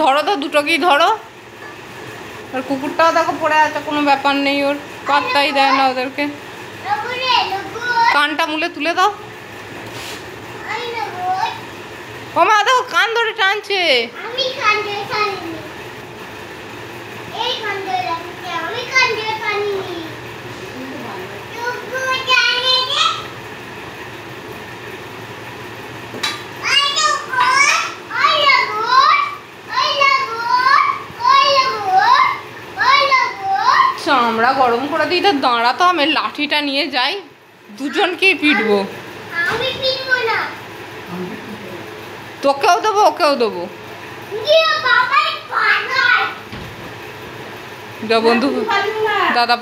ধরো তো, দুটোকেই ধরো। আর কুকুরটাও দেখো পড়ে আছে, কোনো ব্যাপার নেই, ওর পাত্তাই দেয় না ওদেরকে। কানটা মুলে তুলে দাও। ও মা দেখো কান ধরে টানছে। চামড়া গরম করে দিই তো, দাঁড়াতো আমি লাঠিটা নিয়ে যাই, দুজনকেই পিটবো। তোকেও দেবো, ওকেও দেবো। যা বন্ধু, দাদা।